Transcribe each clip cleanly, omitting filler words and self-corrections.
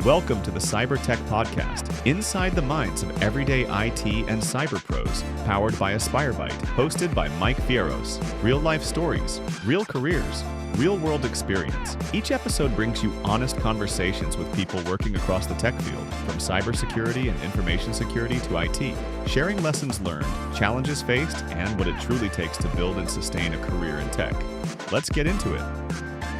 Welcome to the Cyber Tech Podcast, inside the minds of everyday IT and cyber pros, powered by AspireByte, hosted by Mike Fierros. Real life stories, real careers, real world experience. Each episode brings you honest conversations with people working across the tech field, from cybersecurity and information security to IT, sharing lessons learned, challenges faced, and what it truly takes to build and sustain a career in tech. Let's get into it.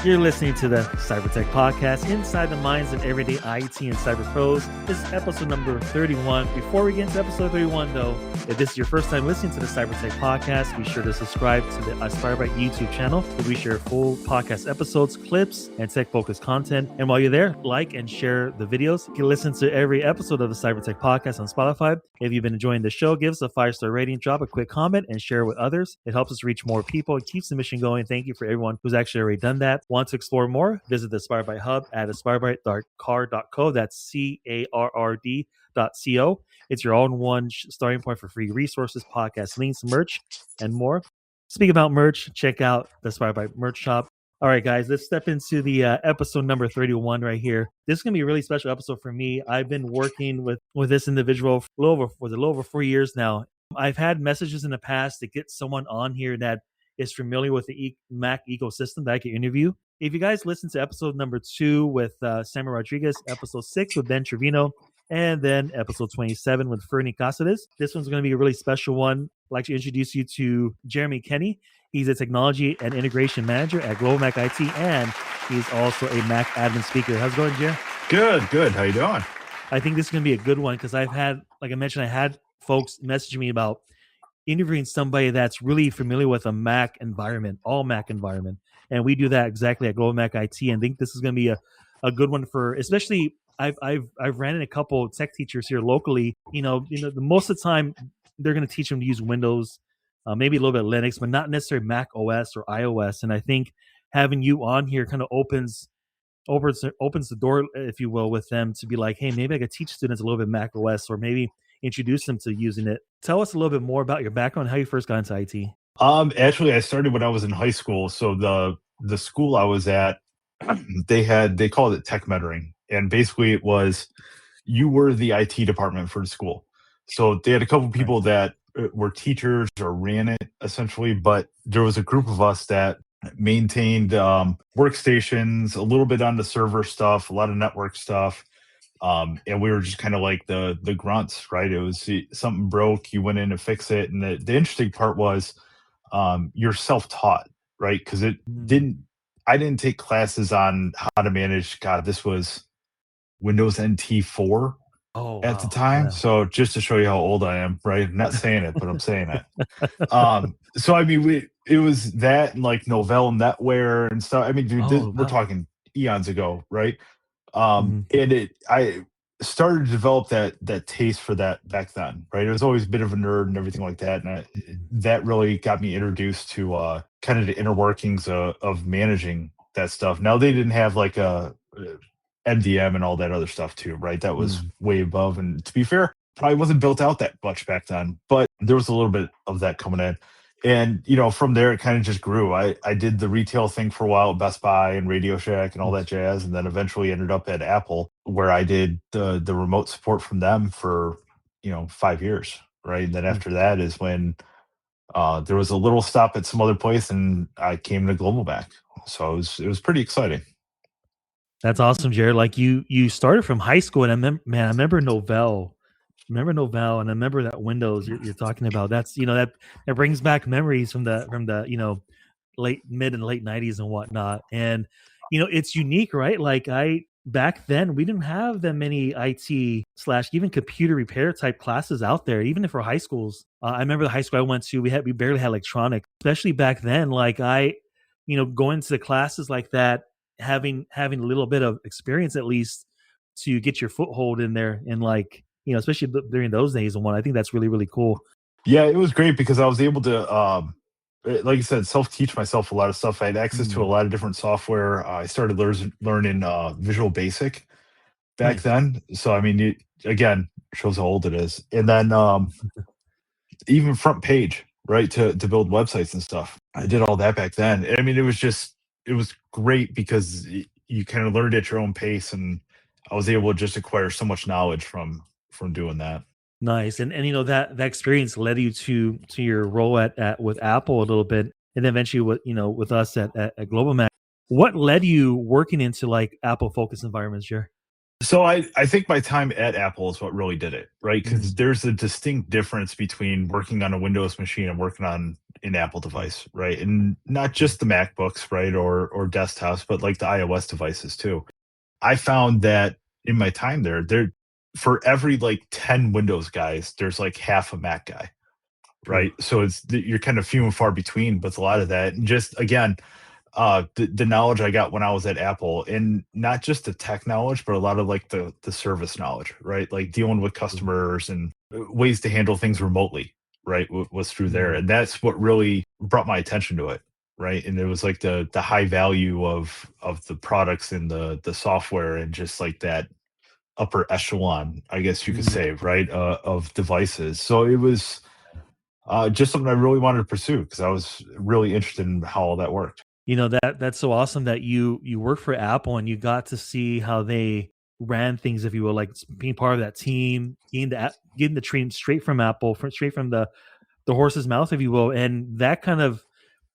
You're listening to the Cyber Tech Podcast, inside the minds of everyday IT and cyber pros. This is episode number 31. Before we get into episode 31, though, if this is your first time listening to the Cyber Tech Podcast, be sure to subscribe to the AspireByte YouTube channel, where we share full podcast episodes, clips, and tech-focused content. And while you're there, like and share the videos. You can listen to every episode of the Cyber Tech Podcast on Spotify. If you've been enjoying the show, give us a 5-star rating, drop a quick comment, and share with others. It helps us reach more people. It keeps the mission going. Thank you for everyone who's actually already done that. Want to explore more? Visit the AspireByte Hub at aspirebyte.car.co. That's CARRD.co. It's your all-in-one starting point for free resources, podcast links, merch, and more. Speaking about merch, check out the AspireByte merch shop. All right, guys, let's step into the episode number 31 right here. This is going to be a really special episode for me. I've been working with this individual for a little over 4 years now. I've had messages in the past to get someone on here that is familiar with the Mac ecosystem that I can interview. If you guys listen to episode number 2 with Samuel Rodriguez, episode 6 with Ben Trevino, and then episode 27 with Fernie Casares, this one's going to be a really special one. I'd like to introduce you to Jeremy Kenney. He's a technology and integration manager at GlobalMac IT, and he's also a Mac admin speaker. How's it going, Jer? Good. How you doing? I think this is going to be a good one because I've had, like I mentioned, I had folks messaging me about interviewing somebody that's really familiar with a Mac environment, all Mac environment. And we do that exactly at GlobalMac IT. And I think this is going to be a good one for, especially I've ran in a couple tech teachers here locally. Most of the time they're going to teach them to use Windows, maybe a little bit of Linux, but not necessarily Mac OS or iOS. And I think having you on here kind of opens the door, if you will, with them to be like, hey, maybe I could teach students a little bit Mac OS, or maybe introduce them to using it. Tell us a little bit more about your background, how you first got into IT. Actually, I started when I was in high school. So the school I was at, they called it tech mentoring, and basically it was you were the IT department for the school. So they had a couple people that were teachers or ran it essentially, but there was a group of us that maintained workstations, a little bit on the server stuff, a lot of network stuff. And we were just kind of like the grunts, right? It was something broke, you went in to fix it. And the interesting part was you're self-taught, right? Because I didn't take classes on how to manage, this was Windows NT 4 at the time. Yeah. So just to show you how old I am, right? I'm not saying it, but I'm saying it. So I mean, it was that and like Novell NetWare and stuff. I mean, dude, we're talking eons ago, right? And I started to develop that taste for that back then, right? I was always a bit of a nerd and everything like that. And that really got me introduced to kind of the inner workings of managing that stuff. Now, they didn't have like a MDM and all that other stuff too, right? That was way above. And to be fair, probably wasn't built out that much back then, but there was a little bit of that coming in. And, from there, it kind of just grew. I did the retail thing for a while at Best Buy and Radio Shack and all that jazz. And then eventually ended up at Apple, where I did the remote support from them for, 5 years. Right. And then after that is when there was a little stop at some other place and I came to GlobalMac. So it was pretty exciting. That's awesome, Jared. Like you started from high school, and I remember Novell. And I remember that Windows you're talking about. That's that brings back memories from the mid and late 90s and whatnot. And it's unique, right? Like back then we didn't have that many IT / even computer repair type classes out there, even for high schools. I remember the high school I went to, we barely had electronics, especially back then. Like going to the classes like that, having a little bit of experience at least to get your foothold in there, and especially during those days and I think that's really, really cool. Yeah, it was great because I was able to, like you said, self-teach myself a lot of stuff. I had access to a lot of different software. I started learning Visual Basic back then. So, I mean, again, shows how old it is. And then even Front Page, right, to build websites and stuff. I did all that back then. I mean, it was great because you kind of learned at your own pace, and I was able to just acquire so much knowledge from doing that. Nice. And that experience led you to your role at with Apple a little bit, and then eventually with with us at GlobalMac. What led you working into like Apple focused environments, Jer? So I think my time at Apple is what really did it, right? Because Mm, there's a distinct difference between working on a Windows machine and working on an Apple device, right? And not mm, just the MacBooks, right, or desktops, but like the iOS devices too. I found that in my time there for every like 10 Windows guys, there's like half a Mac guy, true. right? So you're kind of few and far between, but a lot of that. And just again, the knowledge I got when I was at Apple, and not just the tech knowledge, but a lot of like the service knowledge, right? Like dealing with True. customers and ways to handle things remotely, right? Was through there, Mm, and that's what really brought my attention to it, right? And it was like the high value of the products and the software, and just like that upper echelon, I guess you could mm. say, right, of devices. So it was just something I really wanted to pursue because I was really interested in how all that worked. That's so awesome that you work for Apple and you got to see how they ran things, if you will, like being part of that team, getting the train straight from Apple, straight from the horse's mouth, if you will. And that kind of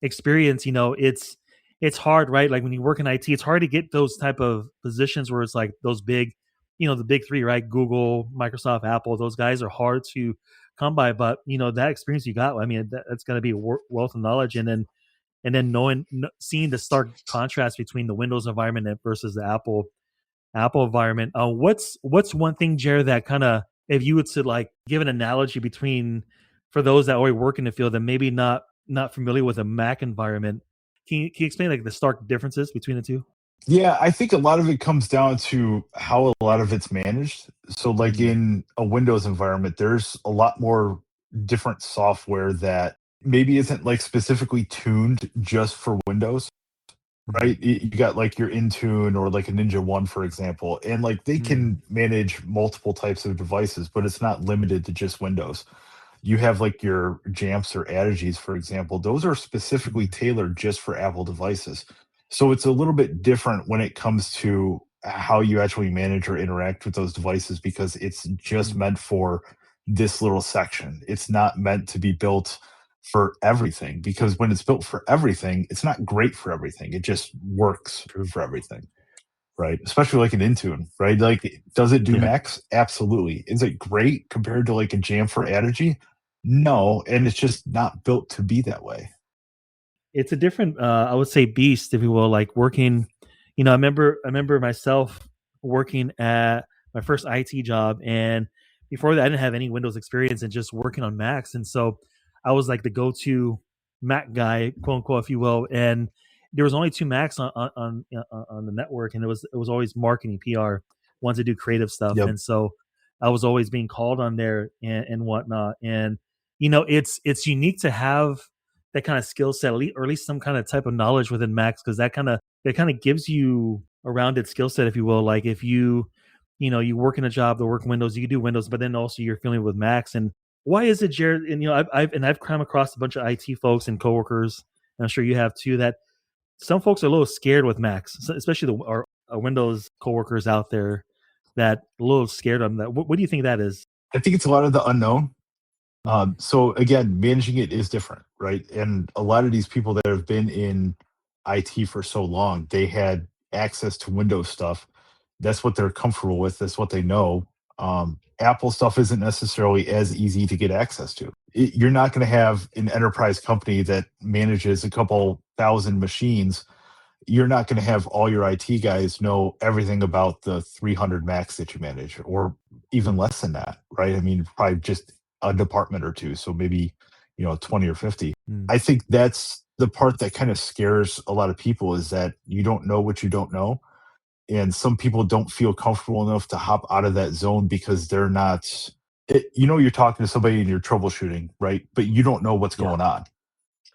experience, it's hard, right? Like when you work in IT, it's hard to get those type of positions where it's like those big, the big three, right? Google, Microsoft, Apple, those guys are hard to come by. But that experience you got, I mean, that's going to be a wealth of knowledge. And then seeing the stark contrast between the Windows environment versus the Apple environment. What's one thing, Jared, that kind of, if you would to like give an analogy between, for those that already work in the field and maybe not familiar with a Mac environment, can you explain like the stark differences between the two? Yeah, I think a lot of it comes down to how a lot of it's managed. So, like Mm, in a Windows environment, there's a lot more different software that maybe isn't like specifically tuned just for Windows, mm, right? You got like your Intune or like a Ninja One, for example, and like they mm, can manage multiple types of devices, but it's not limited to just Windows. You have like your Jamps or Adagies, for example. Those are specifically mm, tailored just for Apple devices. So it's a little bit different when it comes to how you actually manage or interact with those devices, because it's just mm. meant for this little section. It's not meant to be built for everything, because when it's built for everything, it's not great for everything. It just works True. for everything, right? Especially like an Intune, right? Like, does it do Yeah. Max? Absolutely. Is it great compared to like a Jam for Adigy? No, and it's just not built to be that way. It's a different, I would say, beast, if you will. Like working, I remember myself working at my first IT job, and before that, I didn't have any Windows experience and just working on Macs, and so I was like the go-to Mac guy, quote unquote, if you will. And there was only two Macs on the network, and it was always marketing, PR, ones to do creative stuff, Yep. and so I was always being called on there and whatnot. And it's unique to have that kind of skill set, or at least some kind of type of knowledge within Max, because that kind of gives you a rounded skill set, if you will. Like if you work in a job that work Windows, you can do Windows, but then also you're familiar with Macs. And why is it, Jared? And I've come across a bunch of IT folks and coworkers, and I'm sure you have too, that some folks are a little scared with Macs, especially our Windows coworkers out there that a little scared of them. What do you think that is? I think it's a lot of the unknown. Mm, So again, managing it is different, right? And a lot of these people that have been in IT for so long, they had access to Windows stuff. That's what they're comfortable with. That's what they know. Apple stuff isn't necessarily as easy to get access to. You're not going to have an enterprise company that manages a couple thousand machines. You're not going to have all your IT guys know everything about the 300 Macs that you manage, or even true. less than that, right? I mean, probably just a department or two. So maybe, 20 or 50. Mm, I think that's the part that kind of scares a lot of people, is that you don't know what you don't know. And some people don't feel comfortable enough to hop out of that zone because they're not, you're talking to somebody and you're troubleshooting, right? But you don't know what's yeah. going on.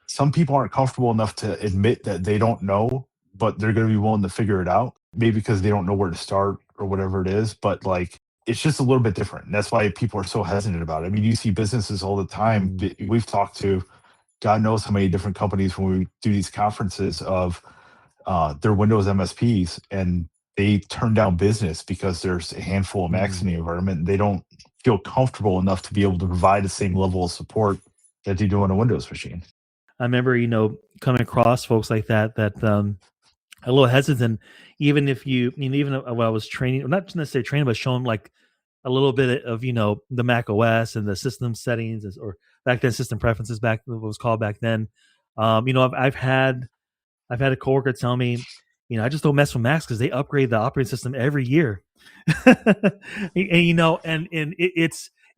Some people aren't comfortable enough to admit that they don't know, but they're going to be willing to figure it out, maybe because they don't know where to start or whatever it is. But like, it's just a little bit different. And that's why people are so hesitant about it. I mean, you see businesses all the time. Mm, We've talked to God knows how many different companies when we do these conferences of their Windows MSPs, and they turn down business because there's a handful of Macs in the environment. And they don't feel comfortable enough to be able to provide the same level of support that they do on a Windows machine. I remember, coming across folks like that a little hesitant, even if even when I was training, not necessarily training, but showing like a little bit of, the Mac OS and the system settings, or back then system preferences, back what was called back then. I've had a coworker tell me, I just don't mess with Macs because they upgrade the operating system every year.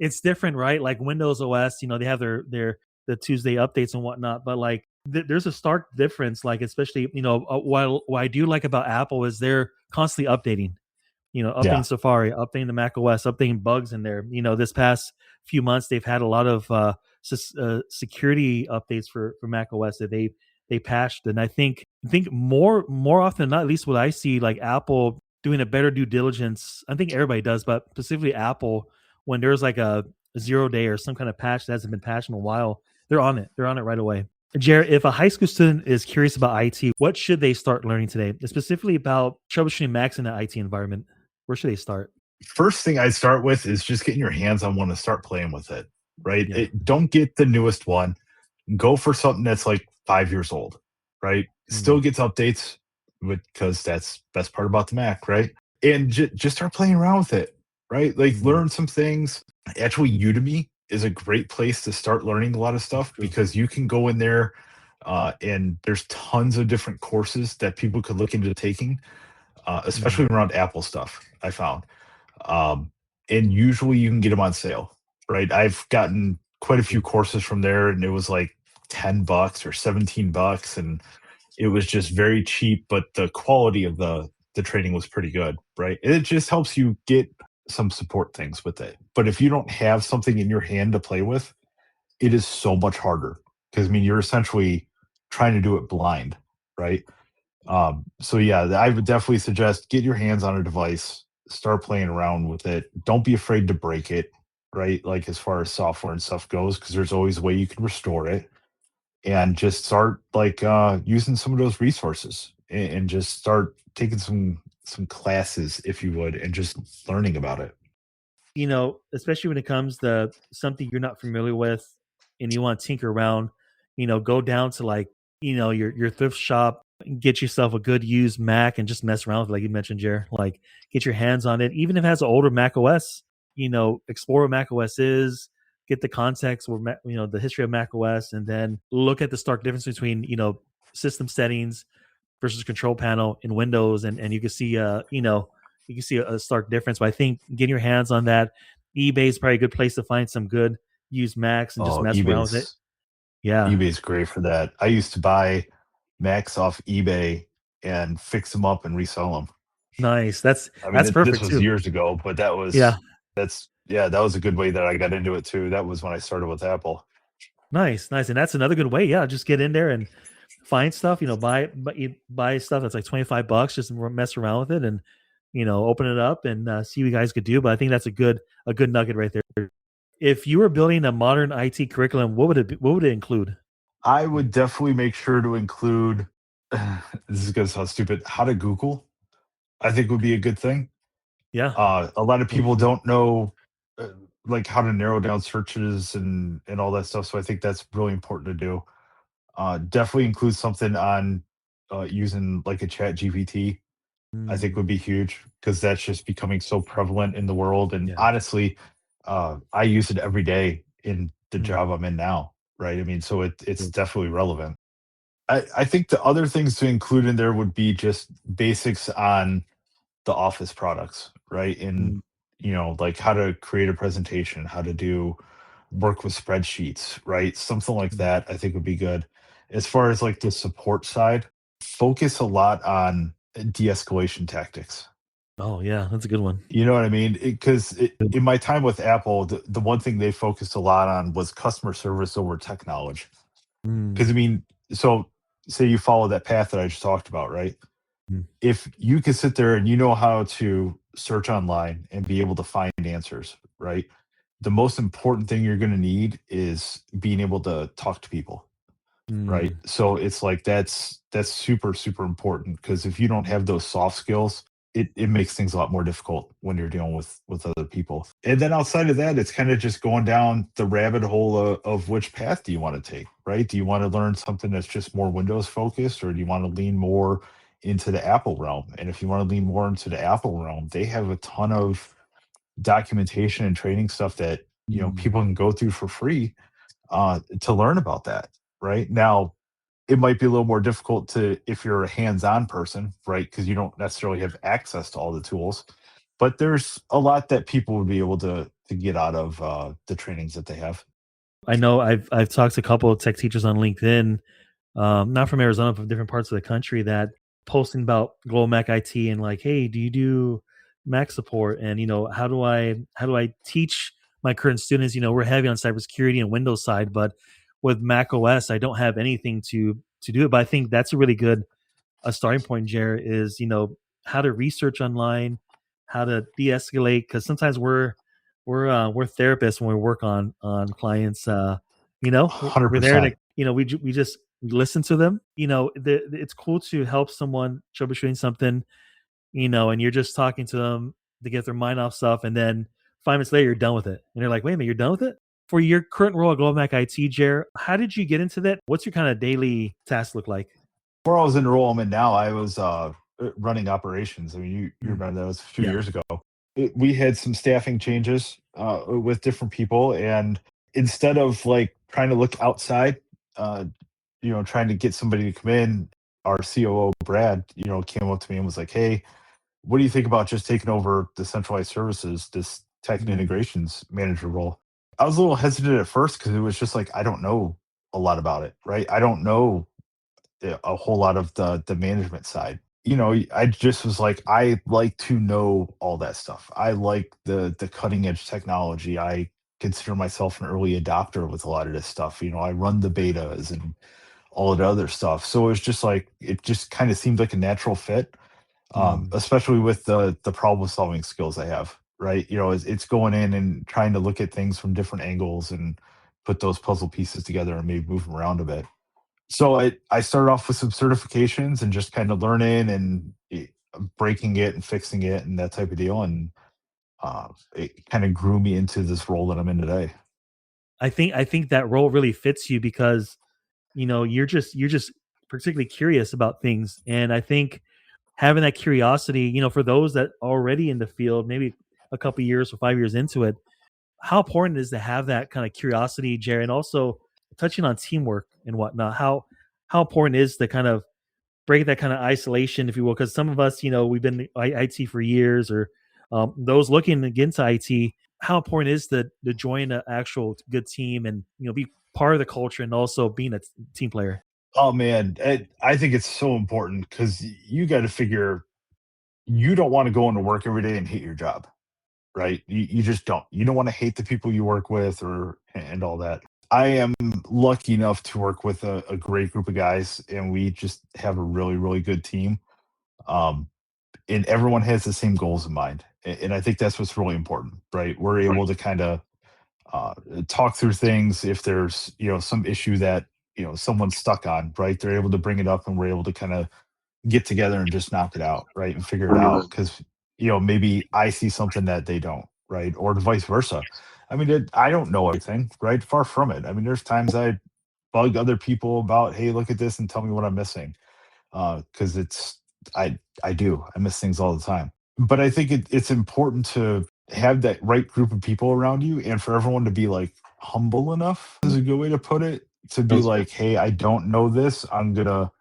It's different, right? Like Windows OS, they have their the Tuesday updates and whatnot, but like there's a stark difference. Like especially, what I do like about Apple is they're constantly updating. Yeah. Updating Safari, updating the Mac OS, updating bugs in there. This past few months, they've had a lot of security updates for Mac OS that they patched, and I think more often than not, at least what I see, like Apple doing a better due diligence. I think everybody does, but specifically Apple, when there's like a 0 day or some kind of patch that hasn't been patched in a while, they're on it. They're on it right away. Jared, if a high school student is curious about IT, what should they start learning today, specifically about troubleshooting Macs in an IT environment? Where should they start? First thing I'd start with is just getting your hands on one and start playing with it, right? Yeah. Don't get the newest one. Go for something that's like 5 years old, right? Still gets updates because that's best part about the Mac, right? And just start playing around with it, right? Like learn some things. Actually, Udemy is a great place to start learning a lot of stuff because you can go in there and there's tons of different courses that people could look into taking, especially around Apple stuff, I found. And usually you can get them on sale, right? I've gotten quite a few courses from there and it was like $10 or $17, and it was just very cheap, but the quality of the training was pretty good, right? It just helps you get some support things with it. But if you don't have something in your hand to play with, it is so much harder because I mean you're essentially trying to do it blind, right? So yeah, I would definitely suggest get your hands on a device, start playing around with it. Don't be afraid to break it, right? Like as far as software and stuff goes, because there's always a way you can restore it, and just start like using some of those resources and just start taking some classes, if you would, and just learning about it. Especially when it comes to something you're not familiar with and you want to tinker around, go down to like, your thrift shop, get yourself a good used Mac and just mess around with it, like you mentioned, Jer. Like get your hands on it. Even if it has an older Mac OS, explore what Mac OS is, get the context or the history of Mac OS, and then look at the stark difference between, system settings versus control panel in Windows, and you can see you can see a stark difference. But I think getting your hands on that, eBay is probably a good place to find some good used Macs and just Oh, mess around with it. Yeah, eBay's great for that. I used to buy Macs off eBay and fix them up and resell them. nice. I mean, That's this perfect was too. years ago, but Yeah, that was a good way that I got into it too. That was when I started with Apple. nice, nice, and that's another good way. Yeah, just get in there and find stuff. You buy stuff that's like $25, just mess around with it, and open it up and see what you guys could do. But I think that's a good nugget right there. If you were building a modern IT curriculum, what would it include? I would definitely make sure to include this is gonna sound stupid, how to Google, I think would be a good thing. Yeah. A lot of What people would you- don't know like how to narrow down searches and all that stuff. So I think that's really important to do. Definitely include something on using like a chat GPT. I think Mm, would be huge because that's just becoming so prevalent in the world. And yeah. honestly, I use it every day in the Mm, job I'm in now. Right. I mean, so it's good. definitely relevant. I think the other things to include in there would be just basics on the office products, right? And Mm, like how to create a presentation, how to do work with spreadsheets, right? Something like mm. that I think would be good. As far as like the support side, focus a lot on de-escalation tactics. Oh yeah, that's a good one. You know what I mean? Because in my time with Apple, the one thing they focused a lot on was customer service over tech knowledge. Because Mm, I mean, so say you follow that path that I just talked about, right? mm, If you can sit there and you know how to search online and be able to find answers, right? The most important thing you're going to need is being able to talk to people, right? mm. So it's like that's super super important because if you don't have those soft skills, it makes things a lot more difficult when you're dealing with other people. And then outside of that, it's kind of just going down the rabbit hole of which path do you want to take, right? Do you want to learn something that's just more Windows focused, or do you want to lean more into the Apple realm? And if you want to lean more into the Apple realm, they have a ton of documentation and training stuff that people can go through for free to learn about that. Right now, it might be a little more difficult to if you're a hands-on person, right? Because you don't necessarily have access to all the tools. But there's a lot that people would be able to get out of the trainings that they have. I know I've talked to a couple of tech teachers on LinkedIn, not from Arizona, from different parts of the country, that posting about GlobalMac IT and like, hey, do you do Mac support? And how do I teach my current students? We're heavy on cybersecurity and Windows side, but with Mac OS, I don't have anything to do it. But I think that's a really good a starting point, Jared, is how to research online, how to de-escalate, because sometimes we're therapists when we work on clients. We're there to 100%. we listen to them. It's cool to help someone troubleshooting something, and you're just talking to them to get their mind off stuff, and then 5 minutes later you're done with it, and they're like, "Wait a minute, you're done with it?" For your current role at GlobalMac IT, Jared, how did you get into that? What's your kind of daily task look like? Before I was in enrollment, now I was running operations. I mean, you Mm. remember that was a few Yeah. years ago. We had some staffing changes with different people, and instead of like trying to look outside, uh, trying to get somebody to come in, our COO Brad, came up to me and was like, "Hey, what do you think about just taking over the centralized services, this tech and Mm. integrations manager role?" I was a little hesitant at first because it was just like I don't know a lot about it, right? I don't know a whole lot of the management side. I just was like, I like to know all that stuff. I like the cutting edge technology. I consider myself an early adopter with a lot of this stuff. I run the betas and all of the other stuff. So it was just like it just kind of seemed like a natural fit, Mm. especially with the problem solving skills I have. Right? It's going in and trying to look at things from different angles and put those puzzle pieces together and maybe move them around a bit. So I started off with some certifications and just kind of learning and breaking it and fixing it and that type of deal. And it kind of grew me into this role that I'm in today. I think that role really fits you because you're just particularly curious about things, and I think having that curiosity, for those that are already in the field, maybe a couple years or 5 years into it, how important it is to have that kind of curiosity, Jerry, and also touching on teamwork and whatnot. How important is to kind of break that kind of isolation, if you will, because some of us, we've been in IT for years, or those looking to get into IT. How important is to join an actual good team and be part of the culture and also being a team player? Oh man, I think it's so important because you got to figure you don't want to go into work every day and hate your job, right? You just don't. You don't want to hate the people you work with or and all that. I am lucky enough to work with a great group of guys, and we just have a really, really good team. Um, and everyone has the same goals in mind. And I think that's what's really important, right? We're able to kind of uh, talk through things if there's some issue that someone's stuck on, right? They're able to bring it up, and we're able to kind of get together and just knock it out, right, and figure it out because maybe I see something that they don't, right, or vice versa. I mean, I don't know everything, right? Far from it. I mean, there's times I bug other people about, hey, look at this and tell me what I'm missing because I miss things all the time. But I think it's important to have that right group of people around you, and for everyone to be like humble enough is a good way to put it. To be Those like, hey, I don't know this. I'm gonna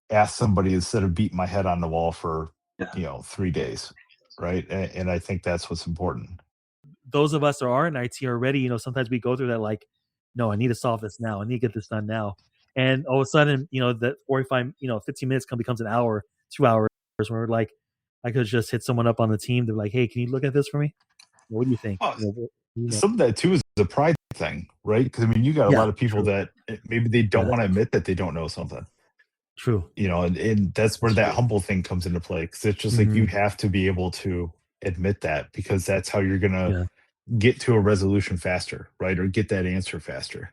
ask somebody instead of beating my head on the wall for 3 days, right? And I think that's what's important. those of us that are in IT already, sometimes we go through that like, no, I need to solve this now. I need to get this done now. And all of a sudden, that 45, 15 minutes becomes an hour, 2 hours, where we're like, I could just hit someone up on the team. They're like, hey, can you look at this for me? What do you think? Oh, You know, some of that too is a pride thing, right? Because I mean, you got a yeah, lot of people true. that maybe they don't Yeah, want to admit that they don't know something, true. and that's where that humble thing comes into play. Because it's just like you Hmm. have to be able to admit that because that's how you're gonna Yeah. get to a resolution faster, right? Or get that answer faster.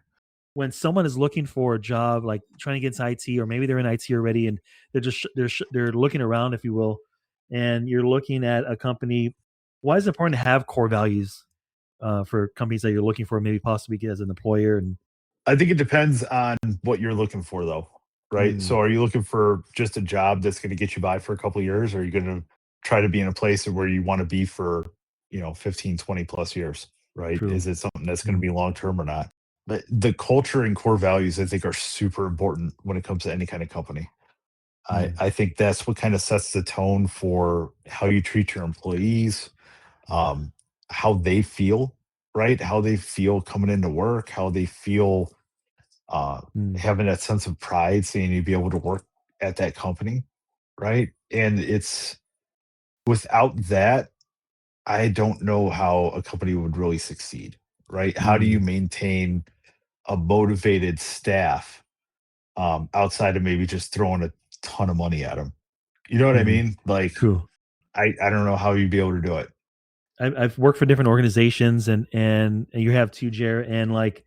When someone is looking for a job, like trying to get into IT, or maybe they're in IT already, and they're looking around, if you will, and you're looking at a company, why is it important to have core values for companies that you're looking for, maybe possibly get as an employer? And I think it depends on what you're looking for, though, right? So, are you looking for just a job that's going to get you by for a couple of years, or are you going to try to be in a place where you want to be for, 15, 20 plus years, right? True. Is it something that's going to be long term or not? But the culture and core values, I think, are super important when it comes to any kind of company. I think that's what kind of sets the tone for how you treat your employees, um, how they feel, right? How they feel coming into work, how they feel uh, having that sense of pride, saying you'd be able to work at that company, right? And it's without that, I don't know how a company would really succeed, right? How do you maintain a motivated staff outside of maybe just throwing a ton of money at them? You know what I mean? Like, True. I don't know how you'd be able to do it. I've worked for different organizations, and you have too, Jer, and like,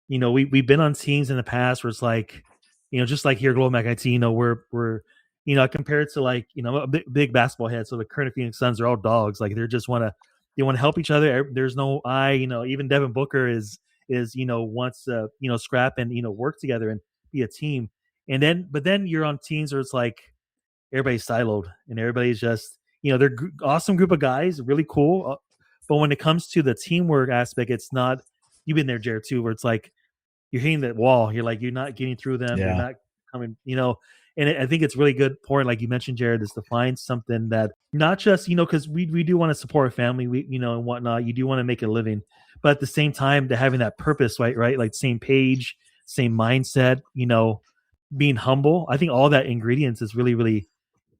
we've been on teams in the past where it's like, just like here, GlobalMac IT, we're, I compare it to like, I'm a big basketball head. So the current Phoenix Suns are all dogs. Like they want to help each other. There's no even Devin Booker wants to, scrap and, work together and be a team. But then you're on teams where it's like everybody's siloed and everybody's just, they're awesome group of guys, really cool. But when it comes to the teamwork aspect, it's not, you've been there, Jared, too, where it's like, you're hitting that wall. You're like, you're not getting through them. They're Yeah. not coming, and I think it's really good point. Like you mentioned, Jared, is to find something that not just, because we do want to support our family, and whatnot. You do want to make a living, but at the same time, to having that purpose, right? Like same page, same mindset, being humble. I think all that ingredients is really, really,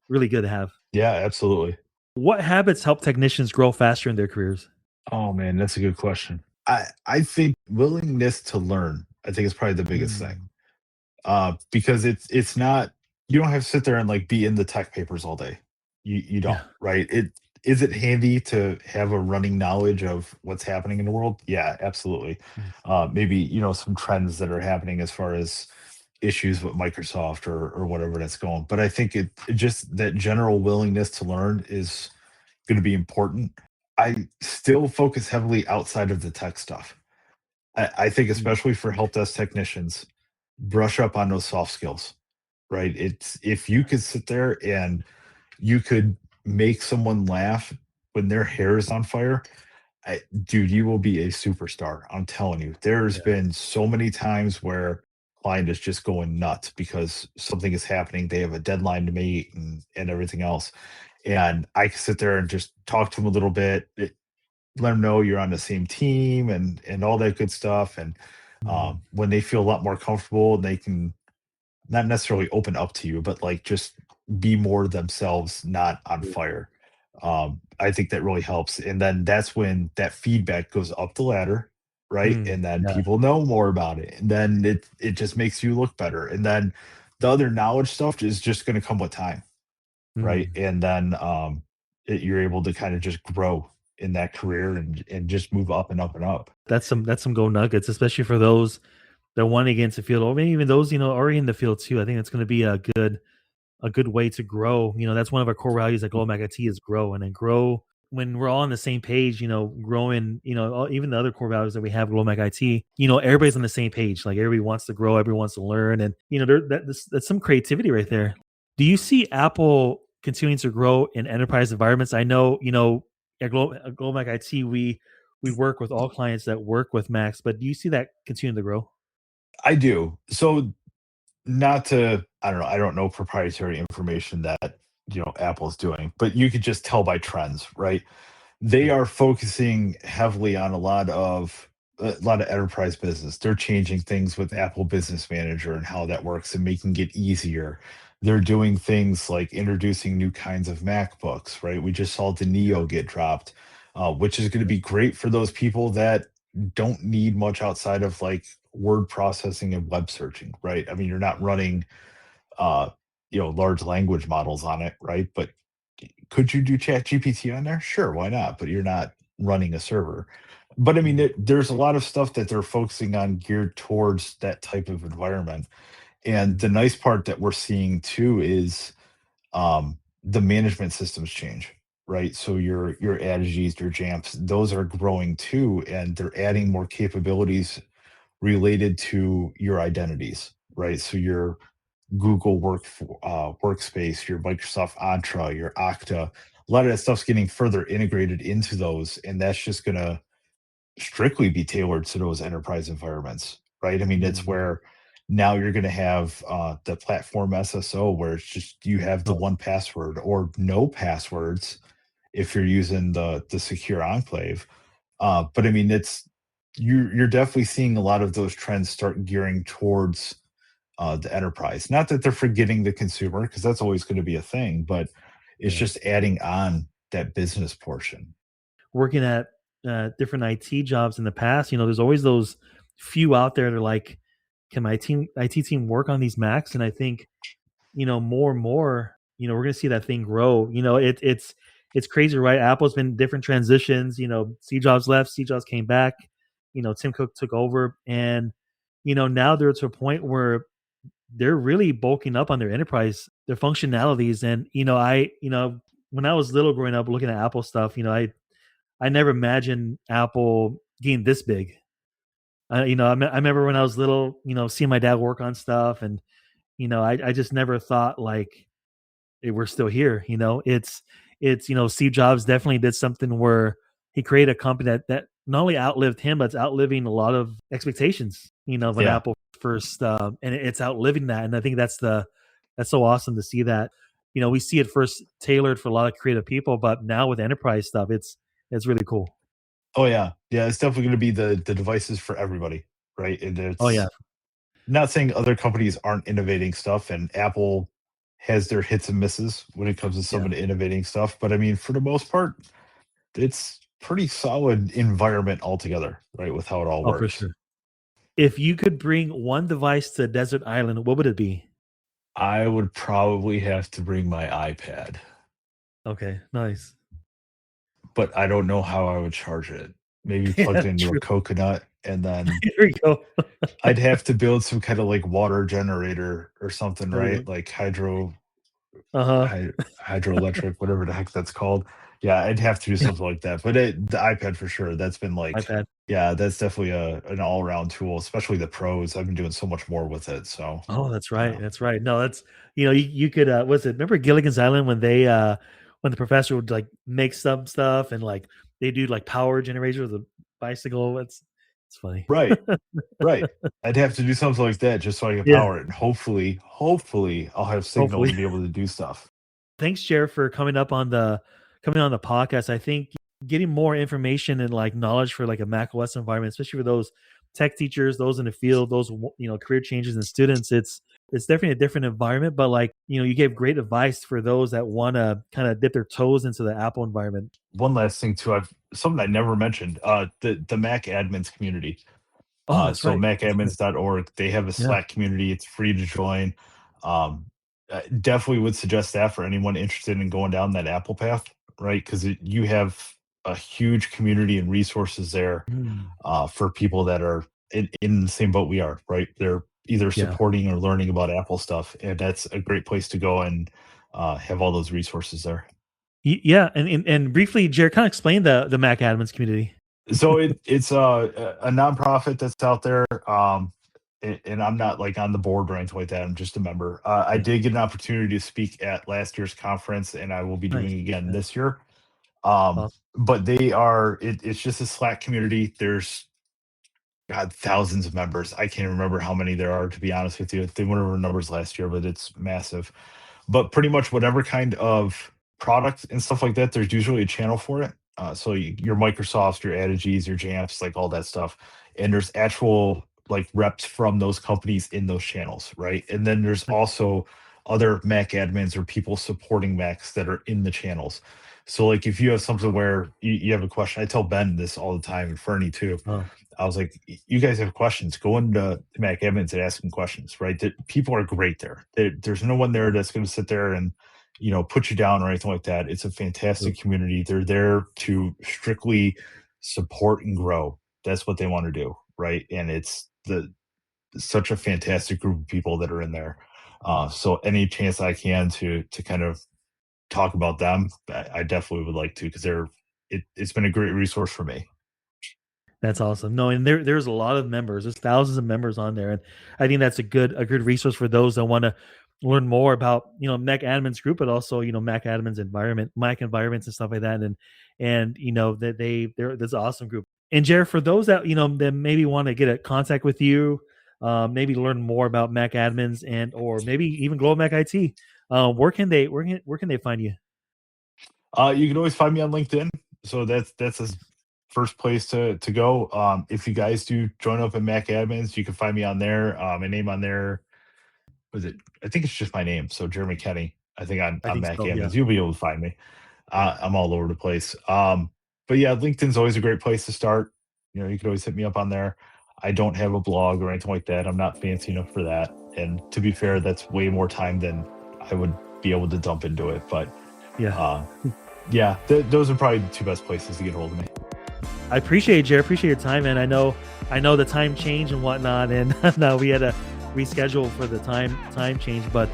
really good to have. Yeah, absolutely. What habits help technicians grow faster in their careers? Oh man, that's a good question. I think willingness to learn, I think is probably the biggest thing. Because it's not, you don't have to sit there and like be in the tech papers all day. You don't, Yeah. right? Is it handy to have a running knowledge of what's happening in the world? Yeah, absolutely. Maybe, some trends that are happening as far as issues with Microsoft or whatever that's going. But I think it just that general willingness to learn is going to be important. I still focus heavily outside of the tech stuff. I think especially for help desk technicians, brush up on those soft skills, right? It's if you could sit there and you could make someone laugh when their hair is on fire, dude, you will be a superstar. I'm telling you. There's been so many times where client is just going nuts because something is happening. They have a deadline to meet and everything else. And I can sit there and just talk to them a little bit, let them know you're on the same team and all that good stuff. And when they feel a lot more comfortable, they can not necessarily open up to you, but like just be more themselves, not on fire. I think that really helps. And then that's when that feedback goes up the ladder, right? And then people know more about it. And then it just makes you look better. And then the other knowledge stuff is just going to come with time, right? And then you're able to kind of just grow in that career and just move up and up and up. That's some gold nuggets, especially for those that want to get into the field, or maybe even those already in the field too. I think it's going to be a good way to grow. That's one of our core values at GlobalMac IT is grow, and then grow when we're all on the same page. Growing. Even the other core values that we have at GlobalMac IT. Everybody's on the same page. Like everybody wants to grow, everyone wants to learn, and that's some creativity right there. Do you see Apple continuing to grow in enterprise environments? I know at GlobalMac IT we work with all clients that work with Macs, but do you see that continuing to grow? I do. So not to, I don't know, I don't know proprietary information that, Apple's doing, but you could just tell by trends, right? They are focusing heavily on a lot of enterprise business. They're changing things with Apple Business Manager and how that works and making it easier. They're doing things like introducing new kinds of MacBooks, right? We just saw the Neo get dropped, which is going to be great for those people that don't need much outside of like word processing and web searching, right? I mean, you're not running, large language models on it, right? But could you do Chat GPT on there? Sure, why not? But you're not running a server. But I mean, there's a lot of stuff that they're focusing on geared towards that type of environment. And the nice part that we're seeing too is the management systems change, right? So your adages, your jamps, those are growing too, and they're adding more capabilities related to your identities, right? So your Google Workspace, your Microsoft Entra, your Okta, a lot of that stuff's getting further integrated into those, and that's just gonna strictly be tailored to those enterprise environments, right? I mean, it's Mm. where now you're going to have the platform SSO where it's just you have the Oh, one password or no passwords if you're using the secure enclave. But I mean, it's you're definitely seeing a lot of those trends start gearing towards the enterprise. Not that they're forgetting the consumer because that's always going to be a thing, but it's yeah. just adding on that business portion. Working at different IT jobs in the past, there's always those few out there that are like, can my IT team work on these Macs? And I think, more and more, we're gonna see that thing grow. It's crazy, right? Apple's been different transitions. Steve Jobs left, Steve Jobs came back. Tim Cook took over, and now they're to a point where they're really bulking up on their enterprise, their functionalities. And when I was little growing up looking at Apple stuff, I never imagined Apple getting this big. I remember when I was little, seeing my dad work on stuff, and I just never thought like we're still here. It's Steve Jobs definitely did something where he created a company that not only outlived him, but it's outliving a lot of expectations. When Yeah. Apple first, and it's outliving that, and I think that's so awesome to see that. We see it first tailored for a lot of creative people, but now with enterprise stuff, it's really cool. Oh yeah, yeah. It's definitely going to be the devices for everybody, right? And Oh yeah, it's not saying other companies aren't innovating stuff, and Apple has their hits and misses when it comes to some yeah. of the innovating stuff. But I mean, for the most part, it's pretty solid environment altogether, right? With how it all Oh, for works. sure. If you could bring one device to a desert island, what would it be? I would probably have to bring my iPad, Okay, nice. but I don't know how I would charge it. Maybe Yeah, plugged into a true. coconut, and then Here we go. I'd have to build some kind of like water generator or something, There we right? go. Like Uh-huh. hydroelectric, whatever the heck that's called. Yeah, I'd have to do something like that. But the iPad for sure. That's been like, iPad. yeah, that's definitely an all around tool, especially the pros. I've been doing so much more with it. So Oh, that's right. yeah, That's right. No, that's you could was it remember Gilligan's Island when they when the professor would like make some stuff and like they do like power generation with a bicycle. It's funny. right, right. I'd have to do something like that just so I can Yeah, power it. And hopefully, I'll have signal hopefully. to be able to do stuff. Thanks, Jer, for coming on the podcast. I think getting more information and like knowledge for like a Mac OS environment, especially for those tech teachers, those in the field, those career changes and students, it's definitely a different environment. But like you gave great advice for those that want to kind of dip their toes into the Apple environment. One last thing too, I've something I never mentioned. The Mac admins community. Oh, that's So right. That's right. macadmins.org, they have a Yeah. Slack community. It's free to join. Definitely would suggest that for anyone interested in going down that Apple path, right? Because you have a huge community and resources there Mm, for people that are in the same boat we are, right? They're either yeah. supporting or learning about Apple stuff, and that's a great place to go and have all those resources there. Yeah, and briefly, Jared, kind of explain the Mac admins community. So it's a nonprofit that's out there, and I'm not like on the board or anything like that. I'm just a member. I Yeah, did get an opportunity to speak at last year's conference, and I will be nice. doing it again Yeah, this year. Um, awesome. but they are it's just a Slack community. There's God, thousands of members. I can't remember how many there are, to be honest with you. They went over numbers last year, but it's massive. But pretty much whatever kind of product and stuff like that, there's usually a channel for it. So your Microsofts, your Adages, your Jamps, like all that stuff. And there's actual like reps from those companies in those channels, right? And then there's also other Mac admins or people supporting Macs that are in the channels. So like if you have something where you have a question, I tell Ben this all the time and Fernie too. Oh, I was like, you guys have questions, go into Mac Evans and ask him questions, right? That people are great there. There's no one there that's going to sit there and, put you down or anything like that. It's a true. fantastic community. They're there to strictly support and grow. That's what they want to do, right? And it's such a fantastic group of people that are in there. So any chance I can to kind of talk about them, I definitely would like to, because it's been a great resource for me. That's awesome. No, and there's a lot of members. There's thousands of members on there, and I think that's a good resource for those that want to learn more about Mac admins group, but also Mac admins environment, Mac environments and stuff like that. And that there's an awesome group. And Jared, for those that that maybe want to get a contact with you, maybe learn more about Mac admins or maybe even GlobalMac IT, where can they find you? You can always find me on LinkedIn. So that's the first place to go. If you guys do join up at Mac admins, you can find me on there. My name on there, I think it's just my name. So Jeremy Kenney. I think on Mac so, admins, yeah. you'll be able to find me. I'm all over the place. But yeah, LinkedIn's always a great place to start. You can always hit me up on there. I don't have a blog or anything like that. I'm not fancy enough for that. And to be fair, that's way more time than I would be able to dump into it. But yeah, those are probably the two best places to get a hold of me. I appreciate it, Jared. Appreciate your time, and I know the time change and whatnot, and now we had to reschedule for the time change. But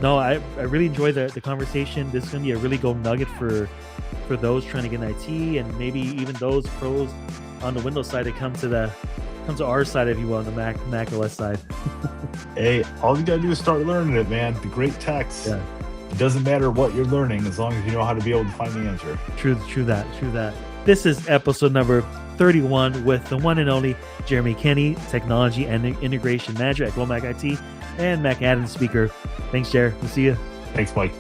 no, I really enjoyed the conversation. This is gonna be a really gold nugget for those trying to get an IT, and maybe even those pros on the Windows side that come to our side, if you will, on the Mac OS side. Hey, all you gotta do is start learning it, man. The great text. Yeah. It doesn't matter what you're learning as long as you know how to be able to find the answer. True that. This is episode number 31 with the one and only Jeremy Kenney, Technology and Integration Manager at GlobalMac IT and Mac admin speaker. Thanks, Jared. We'll see you. Thanks, Mike.